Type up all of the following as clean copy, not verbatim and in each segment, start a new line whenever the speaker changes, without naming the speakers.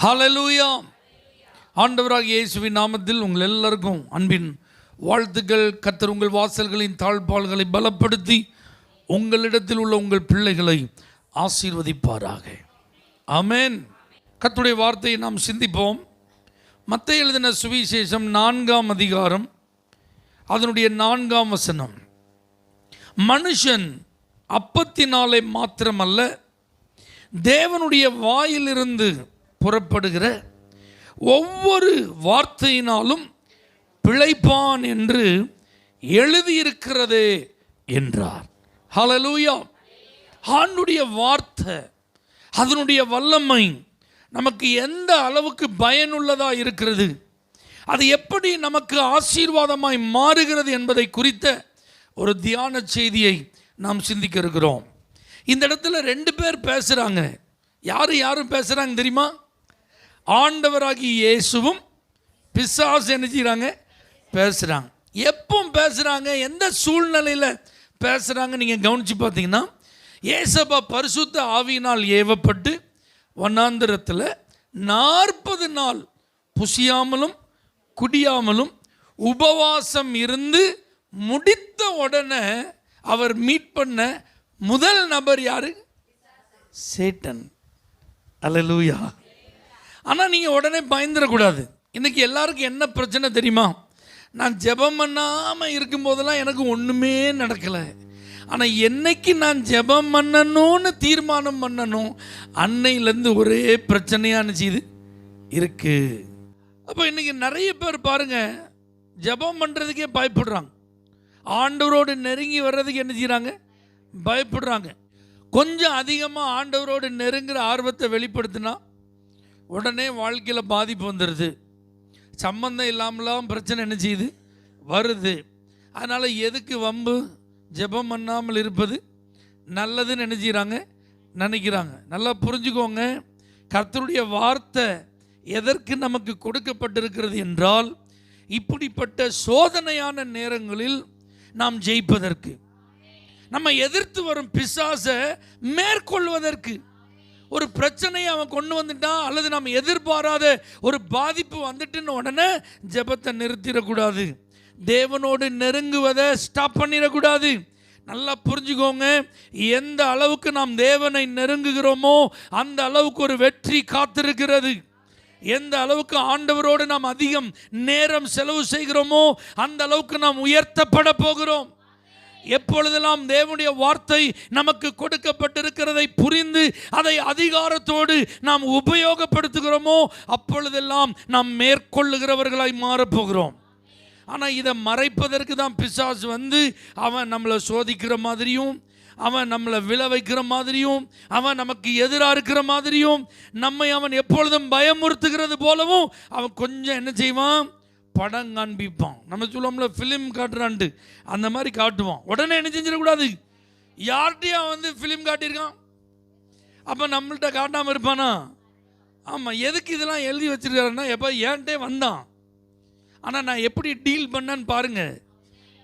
ஹல்லேலூயா. ஆண்டவராகிய இயேசுவின் நாமத்தில் உங்கள் எல்லாருக்கும் அன்பின் வாழ்த்துக்கள். கர்த்தர் உங்கள் வாசல்களின் தாழ்பால்களை பலப்படுத்தி உங்களிடத்தில் உள்ள உங்கள் பிள்ளைகளை ஆசீர்வதிப்பாராக. ஆமென். கர்த்தருடைய வார்த்தையை நாம் சிந்திப்போம். மத்தேயு எழுதின சுவிசேஷம் 4ஆம் அதிகாரம் அதனுடைய 4ஆம் வசனம். மனுஷன் அப்பத்தினாலே மாத்திரமல்ல, தேவனுடைய வாயிலிருந்து புறப்படுகிற ஒவ்வொரு வார்த்தையினாலும் பிழைப்பான் என்று எழுதியிருக்கிறதே என்றார். ஹல்லேலூயா. ஆண்டுடைய வார்த்தை, அதனுடைய வல்லமை நமக்கு எந்த அளவுக்கு பயனுள்ளதாக இருக்கிறது, அது எப்படி நமக்கு ஆசீர்வாதமாய் மாறுகிறது என்பதை குறித்த ஒரு தியான செய்தியை நாம் சிந்திக்க இருக்கிறோம். இந்த இடத்துல 2 பேர் பேசுகிறாங்க. யாரும் பேசுகிறாங்க தெரியுமா? ஆண்டவராகிய இயேசுவும் பிசாசு என்ன செய்கிறாங்க? பேசுகிறாங்க. எப்போ பேசுகிறாங்க, எந்த சூழ்நிலையில் பேசுகிறாங்க நீங்கள் கவனித்து பார்த்தீங்கன்னா, ஏசப்பா பரிசுத்த ஆவியினால் ஏவப்பட்டு வனாந்திரத்தில் 40 நாள் புசியாமலும் குடியாமலும் உபவாசம் இருந்து முடித்த உடனே அவர் மீட் பண்ண முதல் நபர் யாரு? சேட்டன். அல்லேலூயா. ஆனால் நீங்கள் உடனே பயந்துடக்கூடாது. இன்றைக்கி எல்லாருக்கும் என்ன பிரச்சனை தெரியுமா? நான் ஜெபம் பண்ணாமல் இருக்கும்போதெல்லாம் எனக்கு ஒன்றுமே நடக்கலை. ஆனால் என்னைக்கு நான் ஜெபம் பண்ணணும்னு தீர்மானம் பண்ணணும், அன்னையிலேருந்து ஒரே பிரச்சனையான செய்து இருக்குது. அப்போ இன்றைக்கி நிறைய பேர் பாருங்கள், ஜெபம் பண்ணுறதுக்கே பயப்படுறாங்க. ஆண்டவரோடு நெருங்கி வர்றதுக்கு என்ன செய்கிறாங்க? பயப்படுறாங்க. கொஞ்சம் அதிகமாக ஆண்டவரோடு நெருங்குற ஆர்வத்தை வெளிப்படுத்தினா உடனே வாழ்க்கையில் பாதிப்பு வந்துடுது. சம்பந்தம் இல்லாமலாம் பிரச்சனை என்ன செய்யுது? வருது. அதனால் எதுக்கு வம்பு? ஜெபம் பண்ணாமல் இருப்பது நல்லதுன்னு என்ன செய்கிறாங்க? நினைக்கிறாங்க. நல்லா புரிஞ்சுக்கோங்க, கர்த்தருடைய வார்த்தை எதற்கு நமக்கு கொடுக்கப்பட்டிருக்கிறது என்றால், இப்படிப்பட்ட சோதனையான நேரங்களில் நாம் ஜெயிப்பதற்கு, நம்ம எதிர்த்து வரும் பிசாசை மேற்கொள்வதற்கு. ஒரு பிரச்சனையை அவன் கொண்டு வந்துட்டான், அல்லது நம்ம எதிர்பாராத ஒரு பாதிப்பு வந்துட்டுன்னு உடனே ஜெபத்தை நிறுத்திடக்கூடாது. தேவனோடு நெருங்குவதை ஸ்டாப் பண்ணிடக்கூடாது. நல்லா புரிஞ்சுக்கோங்க, எந்த அளவுக்கு நாம் தேவனை நெருங்குகிறோமோ அந்த அளவுக்கு ஒரு வெற்றி காத்திருக்கிறது. எந்த அளவுக்கு ஆண்டவரோடு நாம் அதிகம் நேரம் செலவு செய்கிறோமோ அந்த அளவுக்கு நாம் உயர்த்தப்பட போகிறோம். எப்பொழுதெல்லாம் தேவனுடைய வார்த்தை நமக்கு கொடுக்கப்பட்டிருக்கிறதை புரிந்து அதை அதிகாரத்தோடு நாம் உபயோகப்படுத்துகிறோமோ அப்பொழுதெல்லாம் நாம் மேற்கொள்ளுகிறவர்களாய் மாறப்போகிறோம். ஆனால் இதை மறைப்பதற்கு தான் பிசாசு வந்து அவன் நம்மளை சோதிக்கிற மாதிரியும், அவன் நம்மளை விழ வைக்கிற மாதிரியும், அவன் நமக்கு எதிராக இருக்கிற மாதிரியும், நம்மை அவன் எப்பொழுதும் பயமுறுத்துகிறது போலவும் அவன் கொஞ்சம் என்ன செய்வான்? படம் காண்பிப்பான். நம்ம சொல்லுவோம்ல, ஃபிலிம் காட்டுறான்ட்டு, அந்த மாதிரி காட்டுவான். உடனே என்ன செஞ்சிடக்கூடாது? யார்கிட்டையும் அவன் வந்து ஃபிலிம் காட்டியிருக்கான், அப்போ நம்மள்கிட்ட காட்டாமல் இருப்பானா? ஆமாம். எதுக்கு இதெல்லாம் எழுதி வச்சிருக்காருன்னா, எப்போ ஏன்ட்டே வந்தான், ஆனால் நான் எப்படி டீல் பண்ணேன்னு பாருங்கள்.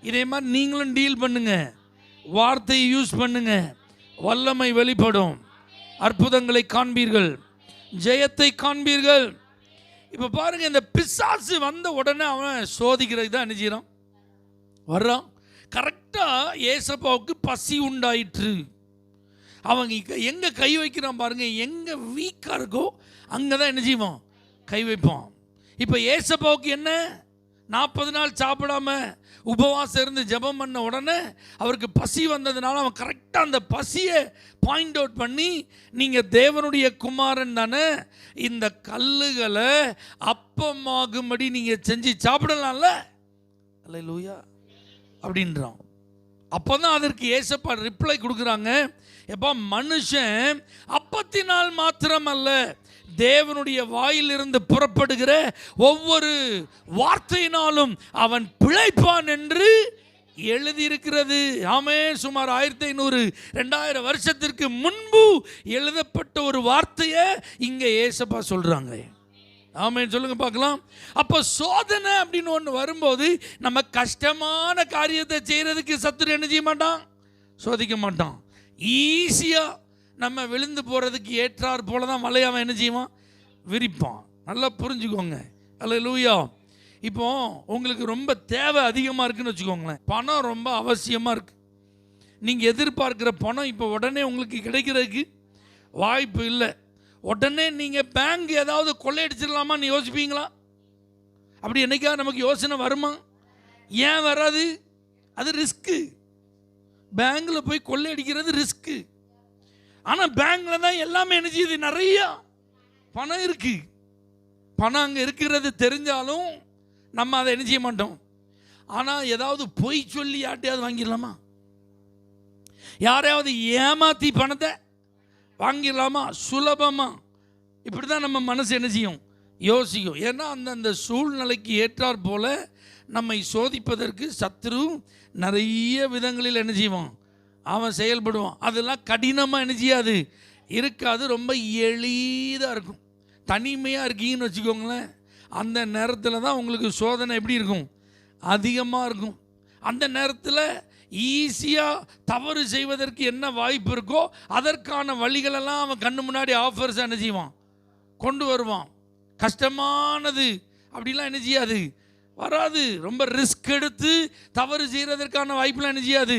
இதே மாதிரி நீங்களும் டீல் பண்ணுங்க, வார்த்தையை யூஸ் பண்ணுங்க, வல்லமை வெளிப்படும், அற்புதங்களை காண்பீர்கள், ஜெயத்தை காண்பீர்கள். இப்போ பாருங்கள், இந்த பிசாசு வந்த உடனே அவன் சோதிக்கிறதுக்கு தான் என்ன செய்யறான்? வர்றான். கரெக்டாக ஏசப்பாவுக்கு பசி உண்டாயிற்று. அவங்க எங்கே கை வைக்கிறான் பாருங்கள், எங்கே வீக்காக இருக்கோ அங்கே தான் என்ன செய்வான்? கை வைப்பான். இப்போ ஏசப்பாவுக்கு என்ன, 40 நாள் சாப்பிடாம உபவாசம் இருந்து ஜெபம் பண்ண உடனே அவருக்கு பசி வந்ததுனால அவன் கரெக்டாக அந்த பசியை பாயிண்ட் அவுட் பண்ணி, நீங்கள் தேவனுடைய குமாரன் தானே, இந்த கல்லுகளை அப்பமாகும்படி நீங்கள் செஞ்சு சாப்பிடலாம்ல, அல்லேலூயா அப்படின்றான். அப்போ தான் அதற்கு ஏசப்பா ரிப்ளை கொடுக்குறாங்க, எப்போ மனுஷன் அப்பத்தினால் மாத்திரமல்ல, தேவனுடைய வாயிலிருந்து புறப்படுகிற ஒவ்வொரு வார்த்தையினாலும் அவன் பிழைப்பான் என்று எழுதியிருக்கிறது. ஆமே. சுமார் 1500-2000 வருஷத்திற்கு முன்பு எழுதப்பட்ட ஒரு வார்த்தையை இங்கே ஏசப்பா சொல்றாங்க. ஆமென். சொல்லுங்க பார்க்கலாம். அப்போ சோதனை அப்படின்னு ஒன்று வரும்போது நம்ம கஷ்டமான காரியத்தை செய்யறதுக்கு சத்துரு என்ன செய்ய மாட்டான்? சோதிக்க மாட்டான். ஈஸியாக நம்ம விழுந்து போகிறதுக்கு ஏற்றார் போல தான் மலையை அவன் என்ன செய்வான்? விரிப்பான். நல்லா புரிஞ்சுக்கோங்க. அல்லேலூயா. இப்போ உங்களுக்கு ரொம்ப தேவை அதிகமாக இருக்குன்னு வச்சுக்கோங்களேன். பணம் ரொம்ப அவசியமாக இருக்குது. நீங்கள் எதிர்பார்க்குற பணம் இப்போ உடனே உங்களுக்கு கிடைக்கிறதுக்கு வாய்ப்பு இல்லை. உடனே நீங்கள் பேங்க் ஏதாவது கொள்ளையடிச்சிடலாமான்னு யோசிப்பீங்களா? அப்படி என்னைக்காவது நமக்கு யோசனை வருமா? ஏன் வராது? அது ரிஸ்க்கு. பேங்கில் போய் கொள்ளையடிக்கிறது ரிஸ்க்கு. ஆனால் பேங்கில் தான் எல்லாமே என்ன செய்யுது? நிறையா பணம் இருக்குது. பணம் அங்கே இருக்கிறது தெரிஞ்சாலும் நம்ம அதை என்ன செய்ய மாட்டோம். ஆனால் ஏதாவது பொய் சொல்லி யார்ட்டையாவது வாங்கிடலாமா? யாரையாவது ஏமாற்றி பணத்தை வாங்கிடலாமா? சுலபமாக. இப்படி தான் நம்ம மனசு என்ன செய்யும்? யோசிக்கும். ஏன்னா அந்தந்த சூழ்நிலைக்கு ஏற்றாற் போல நம்மை சோதிப்பதற்கு சத்துரு நிறைய விதங்களில் என்ன செய்வான்? அவன் செயல்படுவான். அதெல்லாம் கடினமாக என்ன செய்யாது? இருக்காது. ரொம்ப எளிதாக இருக்கும். தனிமையாக இருக்கீங்கன்னு வச்சுக்கோங்களேன், அந்த நேரத்தில் தான் உங்களுக்கு சோதனை எப்படி இருக்கும்? அதிகமாக இருக்கும். அந்த நேரத்தில் ஈஸியாக தவறு செய்வதற்கு என்ன வாய்ப்பு இருக்கோ அதற்கான வழிகளெல்லாம் அவன் கண்ணு முன்னாடி ஆஃபர்ஸ் என்ன செய்வான்? கொண்டு வருவான். கஷ்டமானது அப்படிலாம் என்ன செய்யாது? வராது. ரொம்ப ரிஸ்க் எடுத்து தவறு செய்கிறதற்கான வாய்ப்புலாம் என்ன செய்யாது?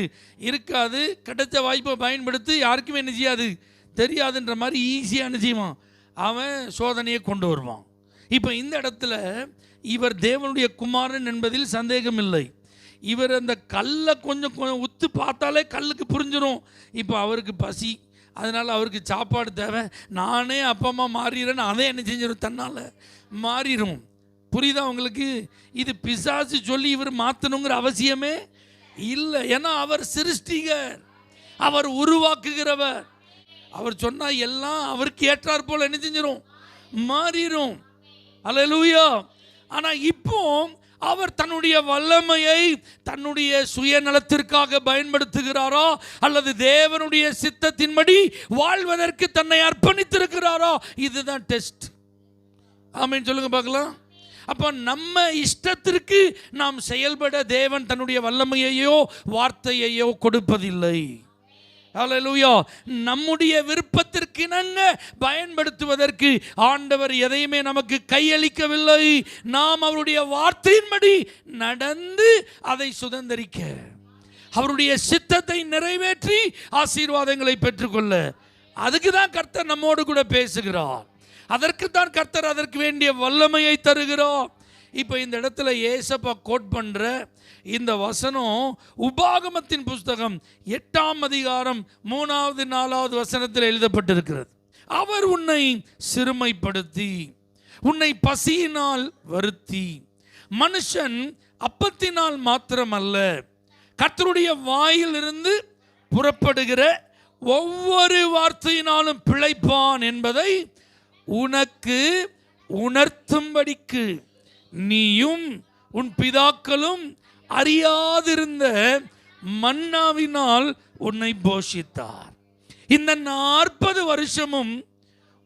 இருக்காது. கிடைச்ச வாய்ப்பை பயன்படுத்தி யாருக்குமே என்ன செய்யாது? தெரியாதுன்ற மாதிரி ஈஸியாக என்ன செய்வான்? அவன் சோதனையை கொண்டு வருவான். இப்போ இந்த இடத்துல இவர் தேவனுடைய குமாரன் என்பதில் சந்தேகம் இல்லை. இவர் அந்த கல்லை கொஞ்சம் உத்து பார்த்தாலே கல்லுக்கு புரிஞ்சிடும். இப்போ அவருக்கு பசி, அதனால் அவருக்கு சாப்பாடு தேவை. நானே அப்பமா மாறிடுறேன்னு அதை என்ன செஞ்சிடும்? தன்னால் மாறிடும். புரியுதா உங்களுக்கு? இது பிசாசு சொல்லி இவர் மாற்றணுங்கிற அவசியமே இல்லை. ஏன்னா அவர் சிருஷ்டிகர், அவர் உருவாக்குகிறவர். அவர் சொன்னால் எல்லாம் அவருக்கு ஏற்றாற் போல் என்ன செஞ்சிடும்? மாறிடும். அல்லேலூயா. ஆனால் இப்போ அவர் தன்னுடைய வல்லமையை தன்னுடைய சுயநலத்திற்காக பயன்படுத்துகிறாரா அல்லது தேவனுடைய சித்தத்தின்படி வாழ்வதற்கு தன்னை அர்ப்பணித்திருக்கிறாரா? இதுதான் டெஸ்ட். ஆமென் சொல்லுங்க பார்க்கலாம். அப்போ நம்ம இஷ்டத்திற்கு நாம் செயல்பட தேவன் தன்னுடைய வல்லமையையோ வார்த்தையையோ கொடுப்பதில்லை. ஹல்லேலூயா. நம்முடைய விருப்பத்திற்கு இணங்க பயன்படுத்துவதற்கு ஆண்டவர் எதையுமே நமக்கு கையளிக்கவில்லை. நாம் அவருடைய வார்த்தையின்படி நடந்து அதை சுதந்தரிக்க, அவருடைய சித்தத்தை நிறைவேற்றி ஆசீர்வாதங்களை பெற்றுக்கொள்ள, அதுக்கு தான் கர்த்தர் நம்மோடு கூட பேசுகிறார். அதற்கு தான் கர்த்தர் அதற்கு வேண்டிய வல்லமையை தருகிறார். இப்போ இந்த இடத்துல ஏசப்பா கோட் பண்ணுற இந்த வசனம் உபாகமத்தின் புஸ்தகம் 8ஆம் அதிகாரம் 3வது 4வது வசனத்தில் எழுதப்பட்டிருக்கிறது. அவர் உன்னை சிறுமைப்படுத்தி உன்னை பசியினால் வருத்தி, மனுஷன் அப்பத்தினால் மாத்திரமல்ல கர்த்தருடைய வாயிலிருந்து புறப்படுகிற ஒவ்வொரு வார்த்தையினாலும் பிழைப்பான் என்பதை உனக்கு உணர்த்தும்படிக்கு நீயும் உன் பிதாக்களும் அறியாதிருந்த மன்னாவினால் உன்னை போஷித்தார். இந்த 40 வருஷமும்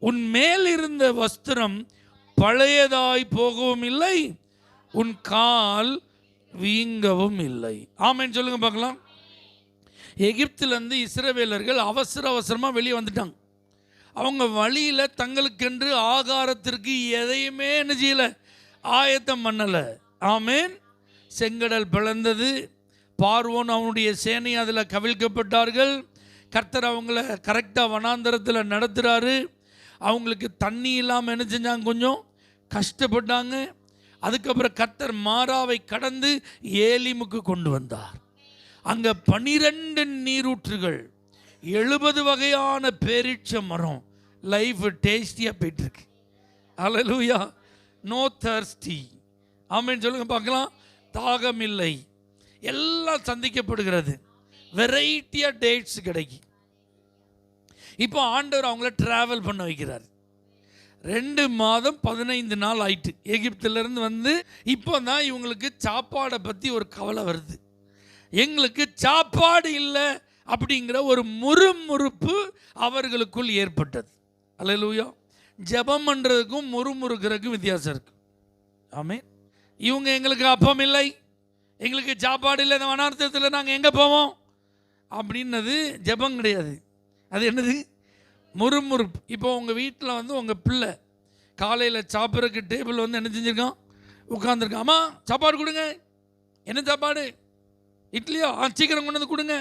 உன் மேல் இருந்த வஸ்திரம் பழையதாய் போகவும் இல்லை, உன் கால் வீங்கவும் இல்லை. ஆமென் சொல்லுங்க பார்க்கலாம். எகிப்திலிருந்து இஸ்ரவேலர்கள் அவசரமாக வெளியே வந்துட்டாங்க. அவங்க வழியில் தங்களுக்கென்று ஆகாரத்திற்கு எதையுமே என்ன செய்யலை? ஆயத்தம் பண்ணலை. ஆமென். செங்கடல் பிளந்தது. பார்வோன் அவனுடைய சேனை அதில் கவிழ்க்கப்பட்டார்கள். கர்த்தர் அவங்கள கரெக்டாக வனாந்தரத்தில் நடத்துகிறாரு. அவங்களுக்கு தண்ணி இல்லாமல் என்ன செஞ்சாங்க? கொஞ்சம் கஷ்டப்பட்டாங்க. அதுக்கப்புறம் கர்த்தர் மாராவை கடந்து ஏலிமுக்கு கொண்டு வந்தார். அங்கே 12 நீரூற்றுகள், 70 வகையான பேரிச்ச மரம். லைஃப் டேஸ்டியாக போயிட்டுருக்கு. அல்லேலூயா. No thirsty. ஆமென் சொல்லுங்க பார்க்கலாம். தாகம் இல்லை. எல்லாம் சந்திக்கப்படுகிறது. வெரைட்டியாக டேட்ஸ் கிடைக்கும். இப்போ ஆண்டவர் அவங்கள ட்ராவல் பண்ண வைக்கிறார். 2 மாதம் 15 நாள் ஆயிட்டு எகிப்திலிருந்து வந்து. இப்போ தான் இவங்களுக்கு சாப்பாடை பற்றி ஒரு கவலை வருது. எங்களுக்கு சாப்பாடு இல்லை அப்படிங்கிற ஒரு முறுமுறுப்பு அவர்களுக்குள் ஏற்பட்டது. அல்லேலூயா. ஜெபம் பண்ணுறதுக்கும் முறுமுறுக்கிறதுக்கும் வித்தியாசம் இருக்குது. ஆமென். இவங்க எங்களுக்கு அப்பம் இல்லை, எங்களுக்கு சாப்பாடு இல்லை, இந்த வனாந்தரத்தில் நாங்கள் எங்கே போவோம் அப்படின்னது ஜெபம் கிடையாது. அது என்னது? முறுமுறுப்பு. இப்போ உங்கள் வீட்டில் வந்து உங்கள் பிள்ளை காலையில் சாப்பிட்றதுக்கு டேபிள் வந்து என்ன செஞ்சுருக்கான், உட்காந்துருக்கான். அம்மா சாப்பாடு கொடுங்க. என்ன சாப்பாடு? இட்லியா? சீக்கிரம் கொண்டு வந்து கொடுங்க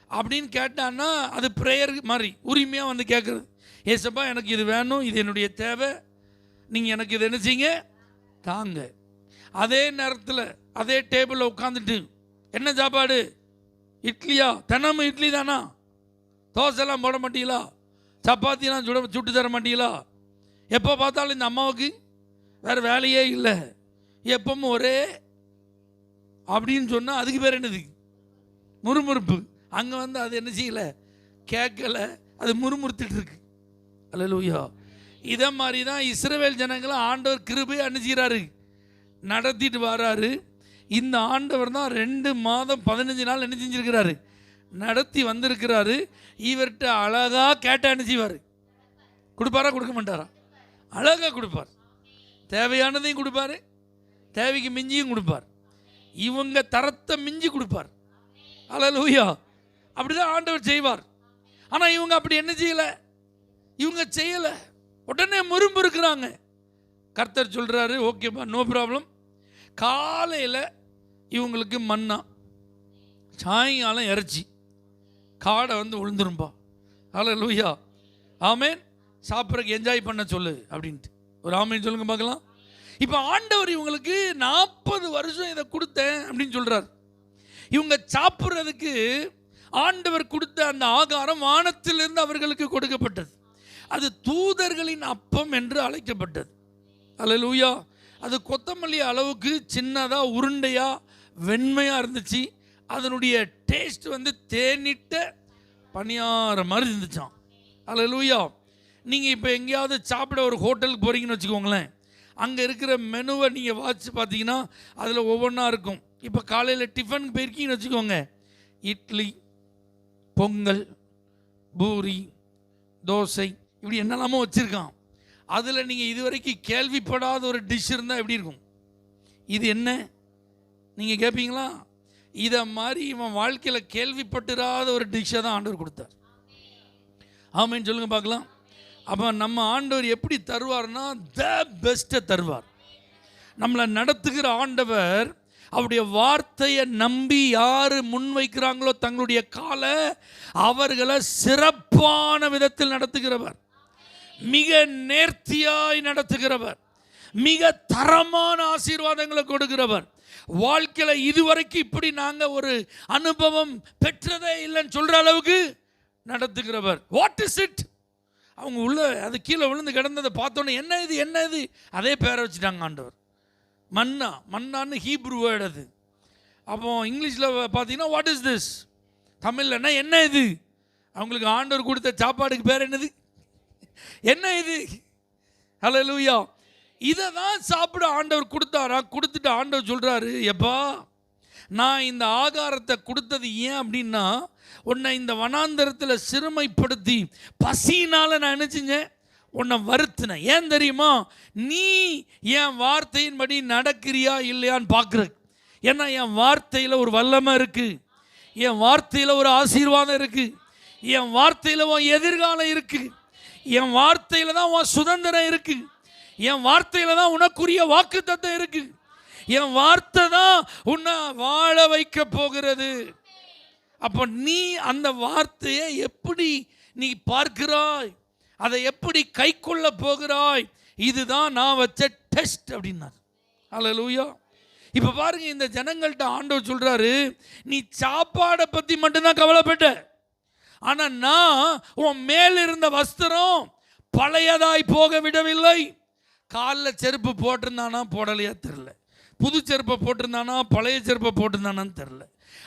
அப்படின்னு கேட்டான்னா அது ப்ரேயர் மாதிரி உரிமையாக வந்து கேட்குறது. ஏசப்பா எனக்கு இது வேணும், இது என்னுடைய தேவை, நீங்கள் எனக்கு இது என்ன செய்யுங்க தாங்க. அதே நேரத்தில் அதே டேபிளில் உட்காந்துட்டு என்ன சாப்பாடு? இட்லியா? தினமும் இட்லி தானா? தோசைலாம் போட மாட்டீங்களா? சப்பாத்திலாம் சுட்டு தர மாட்டீங்களா? எப்போ பார்த்தாலும் இந்த அம்மாவுக்கு வேறு வேலையே இல்லை, எப்பவும் ஒரே அப்படின்னு சொன்னால் அதுக்கு பேர் என்னது? முறுமுறுப்பு. அங்கே வந்து அது என்ன செய்யலை, கேட்கலை, அது முறுமுறுத்துட்டு இருக்கு. அல்லேலூயா. இதை மாதிரி தான் இஸ்ரவேல் ஜனங்களை ஆண்டவர் கிருபை அனுப்பிச்சாரு, நடத்திட்டு வராரு. இந்த ஆண்டவர் தான் 2 மாதம் 15 நாள் என்ன செஞ்சிருக்கிறாரு, நடத்தி வந்திருக்கிறாரு. இவர்கிட்ட அழகாக கேட்ட அனுப்பிச்சிவார். கொடுப்பாரா கொடுக்க மாட்டாரா? அழகாக கொடுப்பார். தேவையானதையும் கொடுப்பார், தேவைக்கு மிஞ்சியும் கொடுப்பார். இவங்க தரத்தை மிஞ்சி கொடுப்பார். அல்லேலூயா. அப்படிதான் ஆண்டவர் செய்வார். ஆனால் இவங்க அப்படி என்ன செய்யலை, இவங்க செய்யலை. உடனே முறும்பு இருக்கிறாங்க. கர்த்தர் சொல்கிறாரு, ஓகேப்பா நோ ப்ராப்ளம். காலையில் இவங்களுக்கு மன்னா, சாயங்காலம் இறைச்சி, காடை வந்து விழுந்துரும்பா. அல்லேலூயா. ஆமேன். சாப்பிட்றதுக்கு என்ஜாய் பண்ண சொல்லு அப்படின்ட்டு ஒரு ஆமேன் சொல்லுங்க பார்க்கலாம். இப்போ ஆண்டவர் இவங்களுக்கு 40 வருஷம் இதை கொடுத்தேன் அப்படின்னு சொல்கிறார். இவங்க சாப்பிட்றதுக்கு ஆண்டவர் கொடுத்த அந்த ஆகாரம் வானத்திலிருந்து அவர்களுக்கு கொடுக்கப்பட்டது. அது தூதர்களின் அப்பம் என்று அழைக்கப்பட்டது. அல்லேலூயா. அது கொத்தமல்லி அளவுக்கு சின்னதாக உருண்டையாக வெண்மையாக இருந்துச்சு. அதனுடைய டேஸ்ட் வந்து தேனிட்ட பணியார மாதிரி இருந்துச்சான். அல்லேலூயா. நீங்கள் இப்போ எங்கேயாவது சாப்பிட ஒரு ஹோட்டலுக்கு போகிறீங்கன்னு வச்சுக்கோங்களேன், அங்கே இருக்கிற மெனுவை நீங்கள் வாட்சி பார்த்தீங்கன்னா அதில் ஒவ்வொன்றா இருக்கும். இப்போ காலையில் டிஃபனுக்கு போயிருக்கீங்கன்னு வச்சுக்கோங்க, இட்லி, பொங்கல், பூரி, தோசை, இப்படி என்னெல்லாமோ வச்சுருக்கான். அதில் நீங்கள் இதுவரைக்கும் கேள்விப்படாத ஒரு டிஷ் இருந்தால் எப்படி இருக்கும்? இது என்ன நீங்கள் கேட்பீங்களா? இதை மாதிரி இவன் வாழ்க்கையில் கேள்விப்பட்டிராத ஒரு டிஷ்ஷை தான் ஆண்டவர் கொடுத்தார். ஆமேன்னு சொல்லுங்க பார்க்கலாம். அப்போ நம்ம ஆண்டவர் எப்படி தருவார்னா த பெஸ்ட்டை தருவார். நம்மளை நடத்துகிற ஆண்டவர் அவருடைய வார்த்தையை நம்பி யார் முன்வைக்கிறாங்களோ தங்களுடைய காலை, அவர்களை சிறப்பான விதத்தில் நடத்துகிறவர், மிக நேர்த்தியாய் நடத்துகிறவர், மிக தரமான ஆசீர்வாதங்களை கொடுக்கிறவர். வாழ்க்கையில் இதுவரைக்கும் இப்படி நாங்கள் ஒரு அனுபவம் பெற்றதே இல்லைன்னு சொல்கிற அளவுக்கு நடத்துகிறவர். What is it? அவங்க உள்ள அது கீழே விழுந்து கிடந்ததை பார்த்தோன்னே என்ன இது என்ன இது, அதே பேரை வச்சுட்டாங்க ஆண்டவர். மன்னா, மன்னான்னு ஹீப்ரு வேர்டு அது. அப்போ இங்கிலீஷில் பார்த்தீங்கன்னா வாட் இஸ் திஸ், தமிழ்லன்னா என்ன இது. அவங்களுக்கு ஆண்டவர் கொடுத்த சாப்பாடுக்கு பேர் என்னது, என்ன இது. அல்லேலூயா. இதை தான் சாப்பிட ஆண்டவர் கொடுத்தாரா. கொடுத்துட்டு ஆண்டவர் சொல்கிறாரு, எப்பா நான் இந்த ஆகாரத்தை கொடுத்தது ஏன் அப்படின்னா, உன்னை இந்த வனாந்தரத்தில் சிறுமைப்படுத்தி பசினால் நான் என்ன செஞ்சேன், உன்னை வருத்தினேன். ஏன் தெரியுமா? நீ என் வார்த்தையின்படி நடக்கிறியா இல்லையான்னு பார்க்குற. ஏன்னா என் வார்த்தையில் ஒரு வல்லமை இருக்குது, என் வார்த்தையில் ஒரு ஆசீர்வாதம் இருக்குது, என் வார்த்தையில் உன் எதிர்காலம் இருக்குது, என் வார்த்தையில் தான் உன் சுதந்திரம் இருக்குது, என் வார்த்தையில் தான் உனக்குரிய வாக்குத்தத்தம் இருக்குது, என் வார்த்தை தான் உன்னை வாழ வைக்க போகிறது. அப்போ நீ அந்த வார்த்தையை எப்படி நீ பார்க்கிறாய், அதை எப்படி கை கொள்ள போகிறாய், இதுதான் நான் வச்ச டெஸ்ட் அப்படின்னார். அல்லேலூயா. இப்போ பாருங்க, இந்த ஜனங்கள்கிட்ட ஆண்டவர் சொல்றாரு, நீ சாப்பாடை பற்றி மட்டும்தான் கவலைப்பட்ட, ஆனால் நான் உன் மேல் இருந்த வஸ்திரம் பழையதாய் போக விடவில்லை. காலில் செருப்பு போட்டிருந்தானா போடலையா தெரில, புது செருப்பை போட்டிருந்தானா பழைய செருப்பை போட்டிருந்தானான்னு தெரில,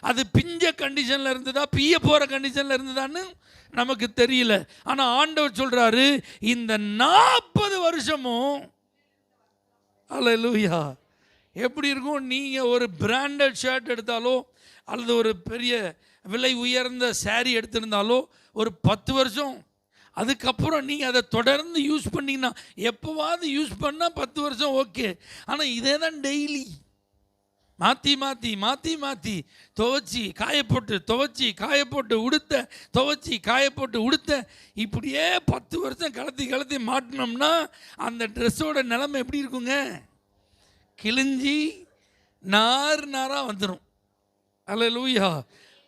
அது பிஞ்ச கண்டிஷனில் இருந்ததா பிய்ய போகிற கண்டிஷனில் இருந்ததான்னு நமக்கு தெரியல. ஆனால் ஆண்டவர் சொல்கிறாரு, இந்த 40 வருஷமும் அல்லேலூயா எப்படி இருக்கும். நீங்கள் ஒரு பிராண்டட் ஷர்ட் எடுத்தாலோ அல்லது ஒரு பெரிய விலை உயர்ந்த சாரீ எடுத்திருந்தாலோ ஒரு 10 வருஷம், அதுக்கப்புறம் நீங்கள் அதை தொடர்ந்து யூஸ் பண்ணிங்கன்னா, எப்போவாது யூஸ் பண்ணால் 10 வருஷம் ஓகே. ஆனால் இதே தான் டெய்லி மாற்றி மாற்றி மாற்றி மாற்றி துவைச்சி காயப்போட்டு துவைச்சி காயப்போட்டு உடுத்த துவைச்சி காயப்போட்டு உடுத்த இப்படியே 10 வருஷம் கலத்தி கலத்தி மாட்டினோம்னா அந்த ட்ரெஸ்ஸோட நிலைமை எப்படி இருக்குங்க? கிழிஞ்சி நார் நாராக வந்துடும். அல்லேலூயா.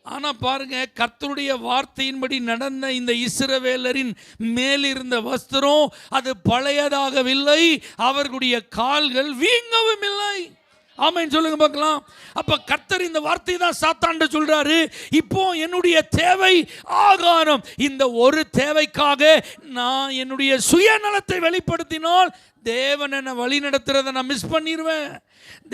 ஆனால் பாருங்க, கர்த்தருடைய வார்த்தையின்படி நடந்த இந்த இஸ்ரவேலரின் மேலிருந்த வஸ்திரம் அது பழையதாகவில்லை, அவர்களுடைய கால்கள் வீங்கவும் இல்லை. ஆமென் சொல்லுங்க பார்க்கலாம். அப்ப கர்த்தர் இந்த வார்த்தை தான் சாத்தான்ட சொல்றாரு, இப்போ என்னுடைய தேவை ஆகாரம். இந்த ஒரு தேவைக்காக நான் என்னுடைய சுயநலத்தை வெளிப்படுத்தினால் தேவன் என்னை வழி நடத்துறதை நான் மிஸ் பண்ணிடுவேன்.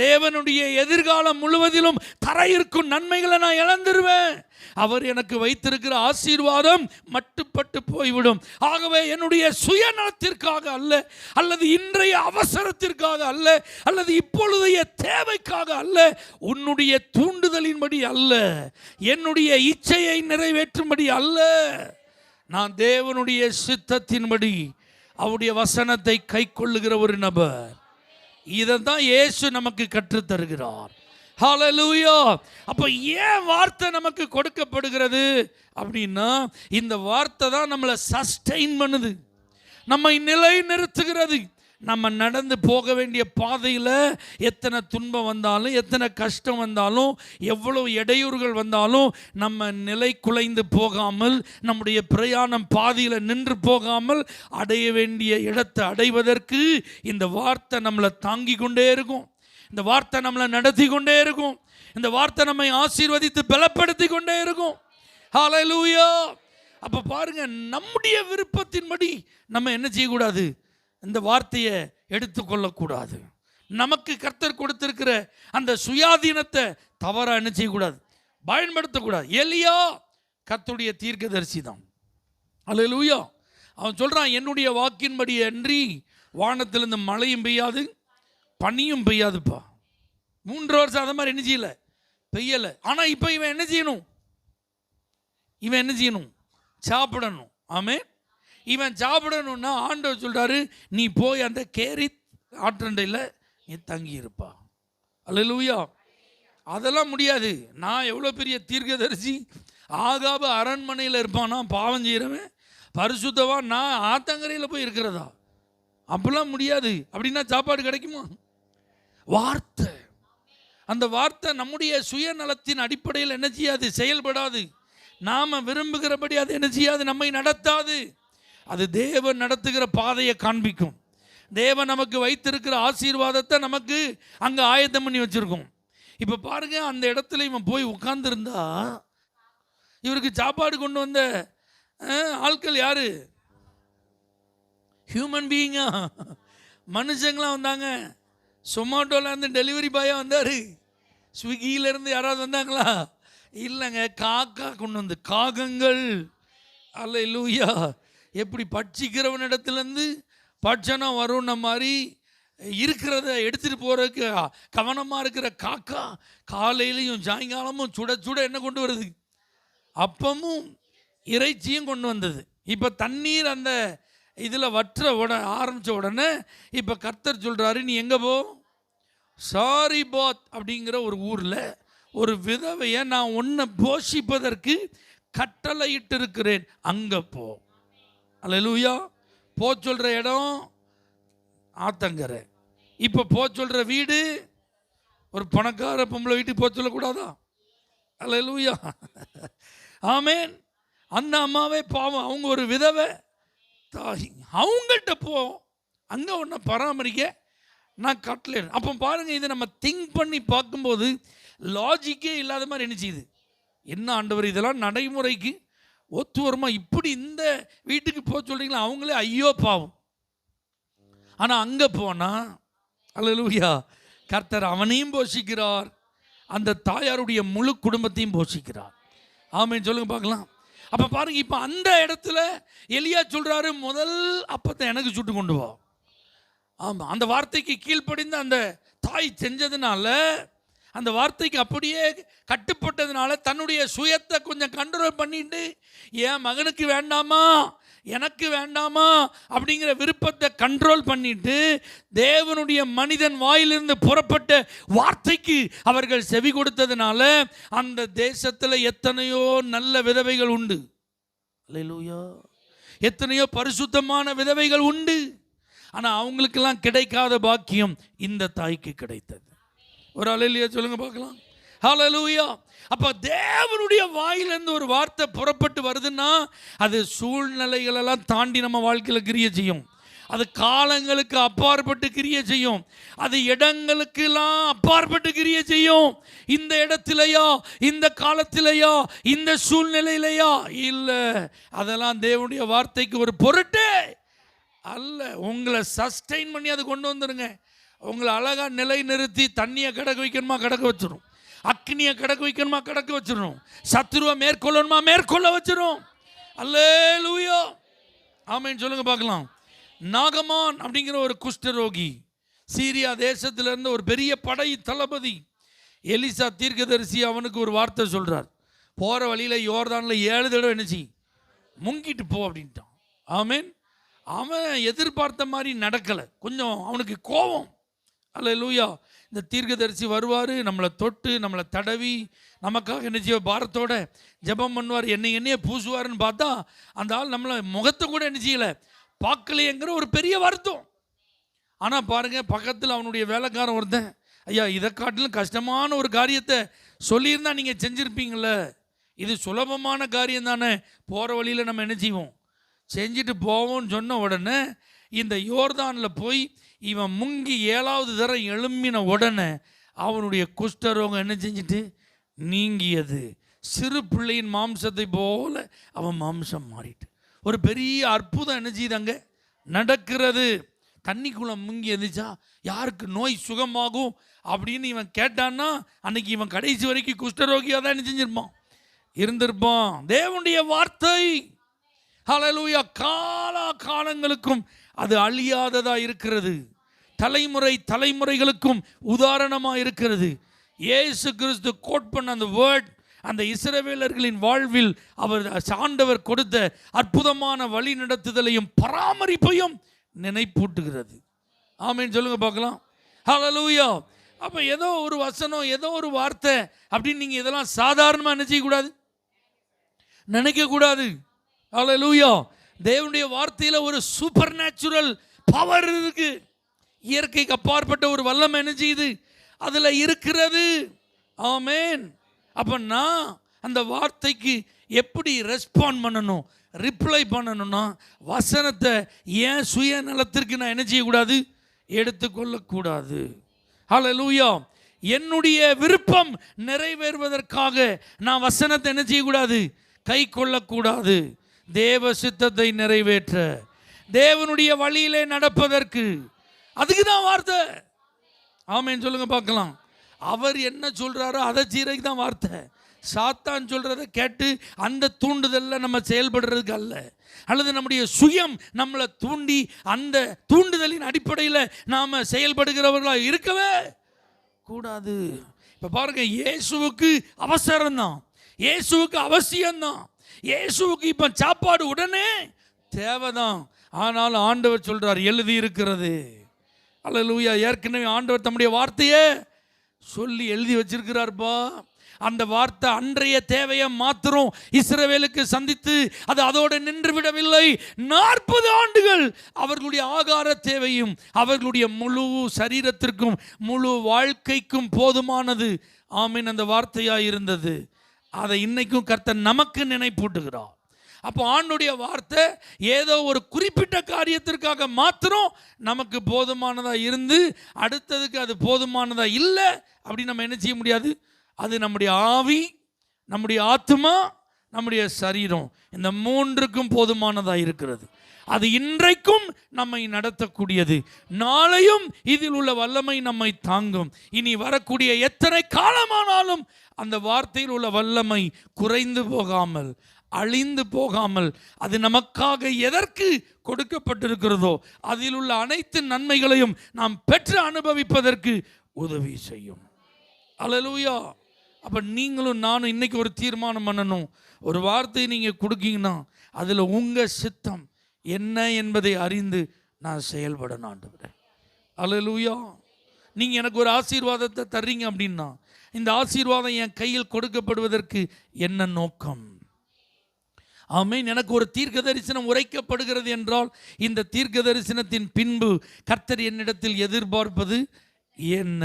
தேவனுடைய எதிர்காலம் முழுவதிலும் தரையிருக்கும் நன்மைகளை நான் இழந்துருவேன். அவர் எனக்கு வைத்திருக்கிற ஆசீர்வாதம் மட்டுப்பட்டு போய்விடும். ஆகவே என்னுடைய சுயநலத்திற்காக அல்ல, அல்லது இன்றைய அவசரத்திற்காக அல்ல, அல்லது இப்பொழுதைய தேவைக்காக அல்ல, உன்னுடைய தூண்டுதலின்படி அல்ல, என்னுடைய இச்சையை நிறைவேற்றும்படி அல்ல, நான் தேவனுடைய சித்தத்தின்படி அவருடைய வசனத்தை கை கொள்ளுகிற ஒரு நபர். இதைத்தான் இயேசு நமக்கு கற்றுத்தருகிறார். ஹல்லேலூயா. அப்போ ஏன் வார்த்தை நமக்கு கொடுக்கப்படுகிறது அப்படின்னா, இந்த வார்த்தை தான் நம்மளை சஸ்டெயின் பண்ணுது, நம்மை நிலை நிறுத்துகிறது. நம்ம நடந்து போக வேண்டிய பாதையில் எத்தனை துன்பம் வந்தாலும், எத்தனை கஷ்டம் வந்தாலும், எவ்வளவு இடையூறுகள் வந்தாலும் நம்ம நிலை குலைந்து போகாமல், நம்முடைய பிரயாணம் பாதியில் நின்று போகாமல் அடைய வேண்டிய இடத்தை அடைவதற்கு இந்த வார்த்தை நம்மளை தாங்கி கொண்டே இருக்கும். இந்த வார்த்தை நம்மளை நடத்தி கொண்டே இருக்கும். இந்த வார்த்தை நம்மை ஆசீர்வதித்து பலப்படுத்தி கொண்டே இருக்கும். ஹல்லேலூயா. அப்போ பாருங்க, நம்முடைய விருப்பத்தின்படி நம்ம என்ன செய்யக்கூடாது? இந்த வார்த்தையை எடுத்துக்கொள்ளக்கூடாது. நமக்கு கர்த்தர் கொடுத்திருக்கிற அந்த சுயாதீனத்தை தவறாக என்ன செய்யக்கூடாது? பயன்படுத்தக்கூடாது. எலியா கர்த்தருடைய தீர்க்கதரிசி தான். அல்லேலூயா. அவன் சொல்கிறான், என்னுடைய வாக்கின்படி அன்றி வானத்திலிருந்து மழையும் பெய்யாது பனியும் பெய்யாதுப்பா. 3 வருஷம் அதை மாதிரி என்ன செய்யல, பெய்யலை. ஆனால் இப்போ இவன் என்ன செய்யணும்? இவன் என்ன செய்யணும்? சாப்பிடணும். ஆமென். இவன் சாப்பிடணும்னா ஆண்டவர் சொல்கிறாரு, நீ போய் அந்த கேரித் ஆற்றண்டையில் நீ தங்கியிருப்பா. அல்லேலூயா. அதெல்லாம் முடியாது. நான் எவ்வளோ பெரிய தீர்க்கதரிசி, ஆகாபு அரண்மனையில் இருப்பானா பாவம் செய்கிறவன், பரிசுத்தவா நான் ஆத்தங்கரையில் போய் இருக்கிறதா? அப்படிலாம் முடியாது. அப்படின்னா சாப்பாடு கிடைக்குமா? வார்த்தை, அந்த வார்த்தை நம்முடைய சுயநலத்தின் அடிப்படையில் என்ன செய்யாது? செயல்படாது. நாம் விரும்புகிறபடி அது என்ன செய்யாது? நம்மை நடத்தாது. அது தேவன் நடத்துகிற பாதையை காண்பிக்கும். தேவன் நமக்கு வைத்திருக்கிற ஆசீர்வாதத்தை நமக்கு அங்கே ஆயத்தம் பண்ணி வச்சிருக்கோம். இப்போ பாருங்க, அந்த இடத்துல இவன் போய் உட்கார்ந்துருந்தா இவருக்கு சாப்பாடு கொண்டு வந்த ஆட்கள் யாரு? ஹியூமன் பீயிங்கா? மனுஷங்களாம் வந்தாங்க. சொமாட்டோலேருந்து டெலிவரி பாயாக வந்தார். ஸ்விக்கியிலேருந்து யாராவது வந்தாங்களா? இல்லைங்க, காக்கா கொண்டு வந்து, காகங்கள். அல்லேலூயா. எப்படி பட்சிக்கிறவனிடத்துலேருந்து பட்சணம் வரும்ன மாதிரி இருக்கிறத எடுத்துகிட்டு போகிறதுக்கு கவனமாக இருக்கிற காக்கா காலையிலையும் சாயங்காலமும் சுட சுட என்ன கொண்டு வருது? அப்பமும் இறைச்சியும் கொண்டு வந்தது. இப்போ தண்ணீர் அந்த இதில் வற்ற ஆரம்பித்த உடனே இப்போ கர்த்தர் சொல்கிறாரு, நீ எங்கே போ? சாரிபாத் அப்படிங்கிற ஒரு ஊரில் ஒரு விதவையை நான் உன்னை போஷிப்பதற்கு கட்டளையிட்டு இருக்கிறேன், அங்கே போ. அல்லேலூயா. போ சொல்கிற இடம் ஆத்தங்கரை. இப்போ போ சொல்கிற வீடு ஒரு பணக்கார பொம்பளை வீட்டுக்கு போ சொல்லக்கூடாதா? அல்லேலூயா. ஆமேன். அந்த அம்மாவே பாவம், அவங்க ஒரு விதவை, அவங்கள்ட்ட போ, அங்கே ஒன்றை பராமரிக்க நான் கட்டளை. அப்போ பாருங்கள், இதை நம்ம திங்க் பண்ணி பார்க்கும்போது லாஜிக்கே இல்லாத மாதிரி என்ன செய்யுது? என்ன ஆண்டவர், இதெல்லாம் நடைமுறைக்கு ஒத்து வருமா? இப்படி இந்த வீட்டுக்கு போக சொல்கிறீங்களா? அவங்களே ஐயோ பாவம். ஆனால் அங்கே போனால் அல்லேலூயா, கர்த்தர் அவனையும் போஷிக்கிறார், அந்த தாயாருடைய முழு குடும்பத்தையும் போஷிக்கிறார். ஆமென் சொல்லுங்க பார்க்கலாம். அப்போ பாருங்க, இப்போ அந்த இடத்துல எலியா சொல்கிறாரு, முதல் அப்பத்தை எனக்கு சுட்டு கொண்டு வா. ஆமாம், அந்த வார்த்தைக்கு கீழ்ப்படிந்து அந்த தாய் செஞ்சதுனால, அந்த வார்த்தைக்கு அப்படியே கட்டுப்பட்டதுனால தன்னுடைய சுயத்தை கொஞ்சம் கண்ட்ரோல் பண்ணிட்டு, என் மகனுக்கு வேண்டாமா, எனக்கு வேண்டாமா அப்படிங்கிற விருப்பத்தை கண்ட்ரோல் பண்ணிட்டு தேவனுடைய மனிதன் வாயிலிருந்து புறப்பட்ட வார்த்தைக்கு அவர்கள் செவி கொடுத்ததுனால அந்த தேசத்தில் எத்தனையோ நல்ல விதவைகள் உண்டு. அல்லேலூயா. எத்தனையோ பரிசுத்தமான விதவைகள் உண்டு. ஆனால் அவங்களுக்கெல்லாம் கிடைக்காத பாக்கியம் இந்த தாய்க்கு கிடைத்தது. ஒரு அல்லேலூயா சொல்லுங்க பார்க்கலாம். ஹல்லேலூயா. அப்போ தேவனுடைய வாயிலிருந்து ஒரு வார்த்தை புறப்பட்டு வருதுன்னா அது சூழ்நிலைகளெல்லாம் தாண்டி நம்ம வாழ்க்கையில் கிரியை செய்யும். அது காலங்களுக்கு அப்பாற்பட்டு கிரியை செய்யும். அது இடங்களுக்கெல்லாம் அப்பாற்பட்டு கிரியை செய்யும். இந்த இடத்திலையா, இந்த காலத்திலையா, இந்த சூழ்நிலையிலையா இல்லை, அதெல்லாம் தேவனுடைய வார்த்தைக்கு ஒரு பொருட்டு அல்ல. உங்களை சஸ்டெயின் பண்ணி அது கொண்டு வந்துடுங்க. உங்களை அழகாக நிலை நிறுத்தி தண்ணியை கடக்க வைக்கணுமா கடக்க வச்சிடும், அக்னியை கடக்க வைக்கணுமா கடக்க வச்சிடும், சத்துருவை மேற்கொள்ளணுமா மேற்கொள்ள வச்சிடும். அல்லேலூயா. ஆமென் சொல்லுங்க பார்க்கலாம். நாகமான் அப்படிங்கிற ஒரு குஷ்டரோகி சீரியா தேசத்திலிருந்து ஒரு பெரிய படை தளபதி. எலிசா தீர்க்கதரிசி அவனுக்கு ஒரு வார்த்தை சொல்கிறார். போகிற வழியில் யோர்தானில் 7 தடவை என்னச்சு முங்கிட்டு போ அப்படின்ட்டான். ஆமென். அவன் எதிர்பார்த்த மாதிரி நடக்கலை. கொஞ்சம் அவனுக்கு கோபம். அல்லேலூயா. இந்த தீர்க்கதரிசி வருவார், நம்மளை தொட்டு நம்மளை தடவி நமக்காக என்ன செய்ய பாரத்தோட ஜெபம் பண்ணுவார், என்னையே பூசுவார்னு பார்த்தா அந்த ஆள் நம்மளை முகத்தை கூட என்ன செய்யலை பார்க்கலையேங்கிற ஒரு பெரிய வருத்தம். ஆனால் பாருங்கள், பக்கத்தில் அவனுடைய வேலைக்காரன் ஒருத்தன், ஐயா இதை காட்டிலும் கஷ்டமான ஒரு காரியத்தை சொல்லியிருந்தால் நீங்கள் செஞ்சுருப்பீங்கள, இது சுலபமான காரியம் தானே, போகிற வழியில் நம்ம என்ன செய்வோம் செஞ்சுட்டு போவோம்னு சொன்ன உடனே இந்த யோர்தானில் போய் இவன் முங்கி 7வது தரம் எழும்பின உடனே அவனுடைய குஷ்டரோகம் என்ன செஞ்சுட்டு நீங்கியது. சிறு பிள்ளையின் மாம்சத்தை போல அவன் மாம்சம் மாறிட்டு ஒரு பெரிய அற்புதம் என்ன செய்தாங்க நடக்கிறது. தண்ணிக்குள்ளே முங்கி இருந்துச்சா யாருக்கு நோய் சுகமாகும் அப்படின்னு இவன் கேட்டான்னா அன்னைக்கு இவன் கடைசி வரைக்கும் குஷ்டரோகியாக தான் என்ன செஞ்சிருப்பான் இருந்திருப்பான். தேவனுடைய வார்த்தை ஹல்லேலூயா காலங்களுக்கும் அது அழியாததா இருக்கிறது. தலைமுறைகளுக்கும் உதாரணமாக இருக்கிறது. இயேசு கிறிஸ்து கோட் பண்ண அந்த வேர்ட் அந்த இஸ்ரவேலர்களின் வாழ்வில் அவர் ஆண்டவர் கொடுத்த அற்புதமான வழி நடத்துதலையும் பராமரிப்பையும் நினைப்பூட்டுகிறது. ஆமென் சொல்லுங்க பார்க்கலாம். ஹல்லேலூயா. அப்போ ஏதோ ஒரு வசனம் ஏதோ ஒரு வார்த்தை அப்படின்னு நீங்கள் இதெல்லாம் சாதாரணமாக என்ன செய்யக்கூடாது நினைக்கக்கூடாது. ஹல்லேலூயா. தேவனுடைய வார்த்தையில் ஒரு சூப்பர் நேச்சுரல் பவர் இருக்கு. இயற்கைக்கு அப்பாற்பட்ட ஒரு வல்லமை என்ன செய்யுது அதில் இருக்கிறது. ஆமென். அப்போ நான் அந்த வார்த்தைக்கு எப்படி ரெஸ்பாண்ட் பண்ணணும் ரிப்ளை பண்ணணும்னா வசனத்தை ஏன் சுயநலத்திற்கு நான் என்ன செய்யக்கூடாது எடுத்துக்கொள்ளக்கூடாது. ஹல்லேலூயா. என்னுடைய விருப்பம் நிறைவேறுவதற்காக நான் வசனத்தை என்ன செய்யக்கூடாது கை கொள்ளக்கூடாது. தேவ சித்தத்தை நிறைவேற்ற தேவனுடைய வழியிலே நடப்பதற்கு அதுக்கு தான் வார்த்தை. ஆமென் சொல்லுங்க பார்க்கலாம். அவர் என்ன சொல்றாரோ அதை சீரைக்கு தான் வார்த்தை. சாத்தான் சொல்றதை கேட்டு அந்த தூண்டுதலில் நம்ம செயல்படுறதுக்கு அல்ல, அல்லது நம்முடைய சுயம் நம்மளை தூண்டி அந்த தூண்டுதலின் அடிப்படையில் நாம் செயல்படுகிறவர்களாக இருக்கவே கூடாது. இப்போ பாருங்க, இயேசுவுக்கு அவசரம்தான், இயேசுவுக்கு அவசியம்தான், இயேசுவுக்கு இப்போ சாப்பாடு உடனே தேவைதான். ஆனால் ஆண்டவர் சொல்றார் எழுதி இருக்கிறது. அல்லேலூயா. ஏற்கனவே ஆண்டவர் தம்முடைய வார்த்தையே சொல்லி எழுதி வச்சிருக்கிறார்ப்பா. அந்த வார்த்தை அன்றைய தேவையை மாத்திரம் இஸ்ரவேலுக்கு சந்தித்து அது அதோடு நின்று விடவில்லை. 40 ஆண்டுகள் அவர்களுடைய ஆகார தேவையும் அவர்களுடைய முழு சரீரத்திற்கும் முழு வாழ்க்கைக்கும் போதுமானது. ஆமீன். அந்த வார்த்தையாக இருந்தது. அதை இன்னைக்கும் கர்த்தர் நமக்கு நினைப்பூட்டுகிறார். அப்போ ஆண்டுடைய வார்த்தை ஏதோ ஒரு குறிப்பிட்ட காரியத்திற்காக மாத்திரம் நமக்கு போதுமானதாக இருந்து அடுத்ததுக்கு அது போதுமானதாக இல்லை அப்படி நம்ம என்ன செய்ய முடியாது. அது நம்முடைய ஆவி, நம்முடைய ஆத்மா, நம்முடைய சரீரம், இந்த 3க்கும் போதுமானதாக இருக்கிறது. அது இன்றைக்கும் நம்மை நடத்தக்கூடியது, நாளையும் இதில் உள்ள வல்லமை நம்மை தாங்கும். இனி வரக்கூடிய எத்தனை காலமானாலும் அந்த வார்த்தையில் உள்ள வல்லமை குறைந்து போகாமல் அழிந்து போகாமல் அது நமக்காக எதற்கு கொடுக்கப்பட்டிருக்கிறதோ அதில் உள்ள அனைத்து நன்மைகளையும் நாம் பெற்று அனுபவிப்பதற்கு உதவி செய்யும். அல்லேலூயா. அப்போ நீங்களும் நானும் இன்னைக்கு ஒரு தீர்மானம் பண்ணணும். ஒரு வார்த்தையை நீங்கள் கொடுக்கீங்கன்னா அதில் உங்கள் சித்தம் என்ன என்பதை அறிந்து நான் செயல்படணும் ஆண்டவரே. அல்லேலூயா. நீங்கள் எனக்கு ஒரு ஆசீர்வாதத்தை தர்றீங்க அப்படின்னா இந்த ஆசீர்வாதம் என் கையில் கொடுக்கப்படுவதற்கு என்ன நோக்கம்? ஆமென். எனக்கு ஒரு தீர்க்க தரிசனம் உரைக்கப்படுகிறது என்றால் இந்த தீர்க்க தரிசனத்தின் பின்பு கர்த்தர் என்னிடத்தில் எதிர்பார்ப்பது என்ன?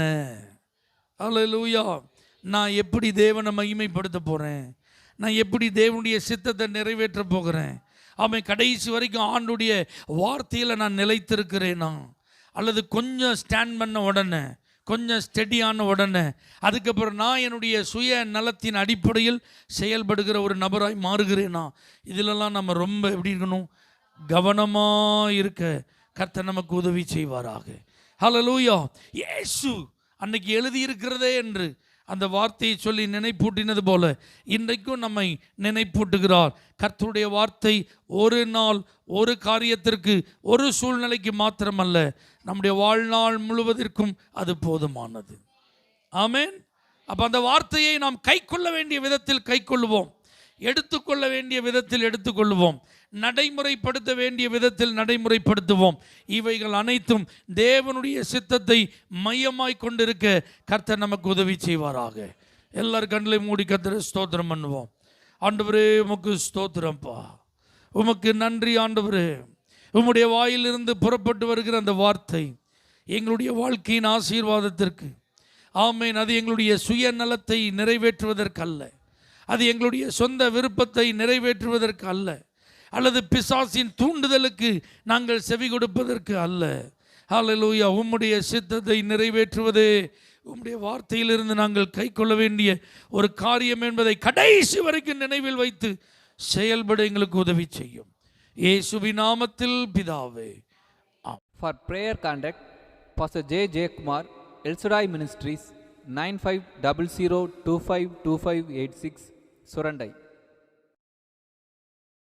அல்லேலூயா. நான் எப்படி தேவனை மகிமைப்படுத்த போகிறேன்? நான் எப்படி தேவனுடைய சித்தத்தை நிறைவேற்ற போகிறேன்? ஆமென். கடைசி வரைக்கும் ஆண்டுடைய வார்த்தையில் நான் நிலைத்திருக்கிறேனா? அல்லது கொஞ்சம் ஸ்டாண்ட் பண்ண உடனே, கொஞ்சம் ஸ்டெடியான உடனே அதுக்கப்புறம் நான் என்னுடைய சுய நலத்தின் அடிப்படையில் செயல்படுகிற ஒரு நபராய் மாறுகிறேனா? இதிலெல்லாம் நம்ம ரொம்ப எப்படி இருக்கணும்? கவனமாக இருக்க கர்த்தர் நமக்கு உதவி செய்வாராக. ஹல்லேலூயா. இயேசு அன்னைக்கு எழுதியிருக்கிறதே என்று அந்த வார்த்தையை சொல்லி நினைப்பூட்டினது போல இன்றைக்கும் நம்மை நினைப்பூட்டுகிறார். கர்த்தருடைய வார்த்தை ஒரு நாள் ஒரு காரியத்திற்கு ஒரு சூழ்நிலைக்கு மாத்திரமல்ல, நம்முடைய வாழ்நாள் முழுவதற்கும் அது போதுமானது. ஆமென். அப்போ அந்த வார்த்தையை நாம் கைக்கொள்ள வேண்டிய விதத்தில் கைக்கொள்ளுவோம், எடுத்துக்கொள்ள வேண்டிய விதத்தில் எடுத்துக்கொள்ளுவோம், நடைமுறைப்படுத்த வேண்டிய விதத்தில் நடைமுறைப்படுத்துவோம். இவைகள் அனைத்தும் தேவனுடைய சித்தத்தை மையமாய் கொண்டிருக்க கர்த்தர் நமக்கு உதவி செய்வாராக. எல்லாரும் கண்களை மூடி கர்த்தரை ஸ்தோத்திரம் பண்ணுவோம். ஆண்டவரே உமக்கு ஸ்தோத்திரம்ப்பா, உமக்கு நன்றி ஆண்டவரே. உம்முடைய வாயிலிருந்து புறப்பட்டு வருகிற அந்த வார்த்தை எங்களுடைய வாழ்க்கையின் ஆசீர்வாதத்திற்கு, ஆமேன், அது எங்களுடைய சுயநலத்தை நிறைவேற்றுவதற்கு அல்ல, அது எங்களுடைய சொந்த விருப்பத்தை நிறைவேற்றுவதற்கு அல்ல, அல்லது பிசாசின் தூண்டுதலுக்கு நாங்கள் செவி கொடுப்பதற்கு அல்ல. ஹல்லேலூயா. உம்முடைய சித்தத்தை நிறைவேற்றுவதே உம்முடைய வார்த்தையிலிருந்து நாங்கள் கைக்கொள்ள வேண்டிய ஒரு காரியம் என்பதை கடைசி வரைக்கும் நினைவில் வைத்து செயல்பட எங்களுக்கு உதவி செய்யும். இயேசுவின் நாமத்தில் பிதாவே.
For prayer contact, Pastor J. J. Kumar, El Shaddai Ministries, 9500252586, Surandai.